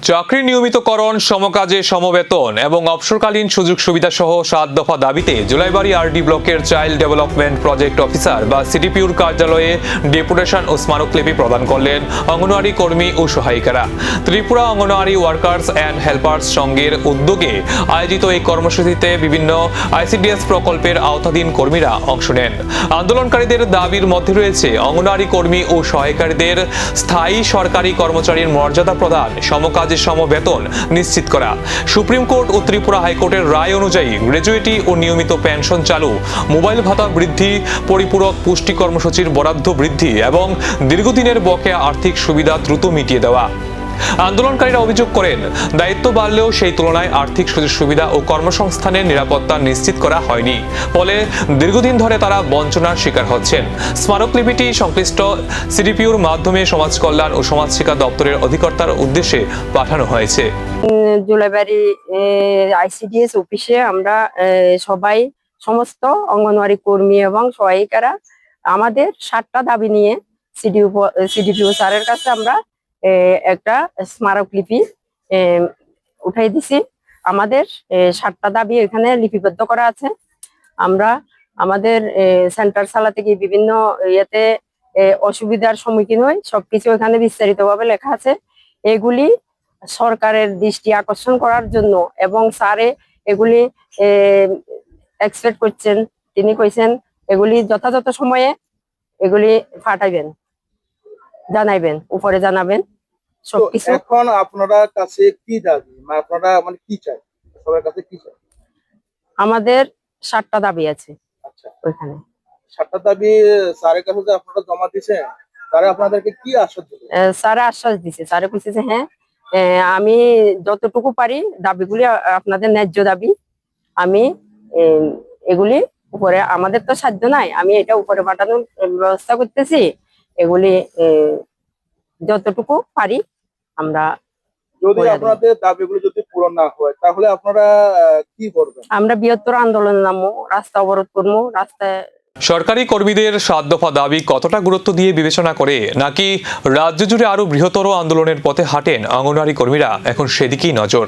চাকরি নিয়মিতকরণ, সমকাজে সমবেতন এবং অবসরকালীন সুযোগ সুবিধা সহ 7 দফা দাবিতে জুলাইবাড়ী আরডি ব্লকের চাইল্ড ডেভেলপমেন্ট প্রজেক্ট অফিসার বা সিডিপিউর কার্যালয়ে ডেপুটেশন ও স্মারকলিপি প্রদান করলেন অঙ্গনওয়াড়ি কর্মী ও সহায়িকারা। Tripura Anganwadi workers and helpers সংঘের উদ্যোগে আয়োজিত এই কর্মসূচিতে বিভিন্ন আইসিডিএস প্রকল্পের আওতাধীন কর্মীরা অংশ নেন। আন্দোলনকারীদের দাবির মধ্যে রয়েছে অঙ্গনওয়াড়ি কর্মী ও সহায়িকারীদের স্থায়ী সরকারি কর্মচারীর মর্যাদা প্রদান, সমকাজে সমবেতন নিশ্চিত করা, সুপ্রিম কোর্ট ও ত্রিপুরা হাইকোর্টের রায় অনুযায়ী গ্র্যাজুইটি ও নিয়মিত পেনশন চালু, মোবাইল ভাতা বৃদ্ধি, পরিপূরক পুষ্টি কর্মসূচির বরাদ্দ বৃদ্ধি এবং দীর্ঘদিনের বকেয়া আর্থিক সুবিধা দ্রুত মিটিয়ে দেওয়া। আন্দোলনকারীরা অভিযোগ করেন, দায়িত্ব বাড়লেও সেই তুলনায় আর্থিক সুযোগ সুবিধা ও কর্মসংস্থানের নিরাপত্তা নিশ্চিত করা হয়নি, ফলে দীর্ঘদিন ধরে তারা বঞ্চনার শিকার হচ্ছেন। স্মারকলিপিটি সংশ্লিষ্ট সিডিপিউর মাধ্যমে সমাজ কল্যাণ ও সমাজ শিক্ষা দপ্তরের অধিকর্তার উদ্দেশ্যে পাঠানো হয়েছে। জুলাইবাড়ী আইসিডিএস অফিসে আমরা সবাই সমস্ত অঙ্গনওয়াড়ি কর্মী এবং সহায়িকারা আমাদের 7টা দাবি নিয়ে সিডিপিউ স্যারের কাছে আমরা একটা স্মারকলিপি উঠাই দিছি। আমাদের 7টা দাবি এখানে লিপিবদ্ধ করা আছে। আমরা আমাদের সেন্টার চালাতে গিয়ে বিভিন্ন ইয়েতে অসুবিধার সম্মুখীন হই, সবকিছু এখানে বিস্তারিতভাবে লেখা আছে। এগুলি সরকারের দৃষ্টি আকর্ষণ করার জন্য এবং স্যারে এগুলি এক্সপেক্ট করছেন, তিনি কইছেন এগুলি যথাযথ সময়ে এগুলি পাঠাইবেন, জানাইবেন, উপরে জানাবেন সবকিছু। এখন আপনারা কাছে কি দাবি, আপনারা মানে কি চাই, সবার কাছে কি চাই? আমাদের 7টা দাবি আছে। আচ্ছা, ওইখানে 7টা দাবি স্যারের কাছে যে আপনারা জমা দিয়েছেন, স্যার আপনাদেরকে কি আশ্বাস দিল? স্যারে আশ্বাস দিছে, স্যারে কইছে যে হ্যাঁ আমি যতটুকু পারি দাবিগুলি আপনাদের ন্যায্য দাবি, আমি এগুলি উপরে, আমাদের তো সাধ্য নাই, আমি এটা উপরে পাঠানোর ব্যবস্থা করতেছি। এগুলি যতটুকু পারি আমরা, যদি আপনাদের দাবিগুলো যদি পূরণ না হয় তাহলে আপনারা কি করবেন? আমরা বৃহত্তর আন্দোলন নামবো, রাস্তা অবরোধ করবো। রাস্তায় সরকারি কর্মীদের 7 দফা দাবি কতটা গুরুত্ব দিয়ে বিবেচনা করে নাকি রাজ্য জুড়ে আরো বৃহত্তর আন্দোলনের পথে হাঁটেন অঙ্গনওয়াড়ি কর্মীরা, এখন সেদিকেই নজর।